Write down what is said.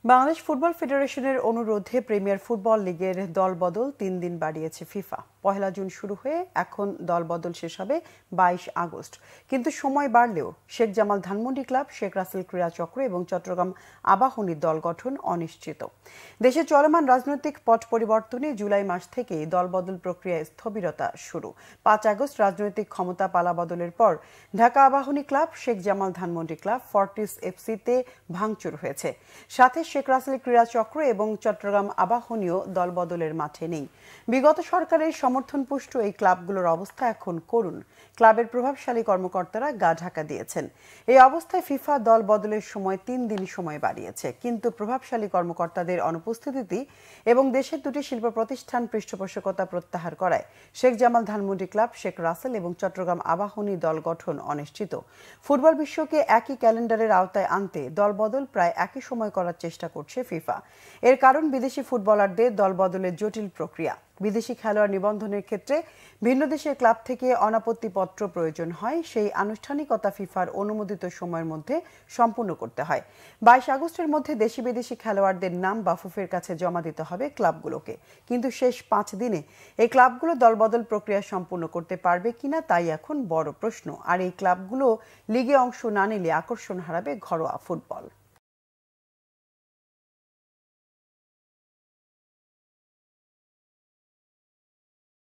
Bangladesh football ফেডারেশনের অনুরোধে premier football লিগের দলবদল ৩ দিন বাড়িয়েছে ফিফা। ১ জুন শুরু হয়ে এখন দলবদল শেষ হবে ২২ আগস্ট। কিন্তু সময় বাড়লেও শেখ জামাল ধানমন্ডি ক্লাব, শেখ রাসেল ক্রীড়া চক্র এবং চট্টগ্রাম আবাহনীর দল গঠন অনিশ্চিত। দেশে চলমান রাজনৈতিক পট পরিবর্তনে জুলাই মাস থেকেই দলবদল প্রক্রিয়ায় স্থবিরতা শুরু। ৫ আগস্ট রাজনৈতিক ক্ষমতা পালাবদলের পর Dhaka Abahani club, Sheikh Jamal Dhanmondi club, Fortis এফসিতে ভাঙচুর হয়েছে। সাথে শেখ রাসেল ক্রীড়া চক্র এবং চট্টগ্রাম আবাহনীও দলবদলের মাঠে নেই। বিগত সরকারের সমর্থনপুষ্ট এই ক্লাবগুলোর অবস্থা এখন করুণ। ক্লাবের প্রভাবশালী কর্মকর্তারা গা ঢাকা দিয়েছেন। এই অবস্থায় ফিফা দল বদলের সময় ৩ দিন সময় বাড়িয়েছে, কিন্তু প্রভাবশালী কর্মকর্তাদের অনুপস্থিতি এবং দেশের দুটি শিল্প প্রতিষ্ঠান পৃষ্ঠপোষকতা প্রত্যাহার করায় শেখ জামাল ধানমন্ডি ক্লাব, শেখ রাসেল এবং চট্টগ্রাম আবাহনী দল গঠন অনিশ্চিত। ফুটবল বিশ্বকে একই ক্যালেন্ডারের আওতায় আনতে দলবদল প্রায় একই সময় করার চেষ্টা করছে ফিফা। এর কারণ বিদেশি ফুটবলারদের দলবদলের জটিল প্রক্রিয়া। বিদেশি খেলোয়াড় নিবন্ধনের ক্ষেত্রে ভিন্ন দেশের ক্লাব থেকে অনাপত্তিপত্র প্রয়োজন হয়। সেই আনুষ্ঠানিকতা ফিফার অনুমোদিত সময়ের মধ্যে সম্পূর্ণ করতে হয়। ২২ আগস্টের মধ্যে দেশি বিদেশি খেলোয়াড়দের নাম বাফুফের কাছে জমা দিতে হবে ক্লাবগুলোকে। কিন্তু শেষ ৫ দিনে এই ক্লাবগুলো দলবদল প্রক্রিয়া সম্পূর্ণ করতে পারবে কিনা তাই এখন বড় প্রশ্ন। আর এই ক্লাবগুলো লিগে অংশ না নিলে আকর্ষণ হারাবে ঘরোয়া ফুটবল।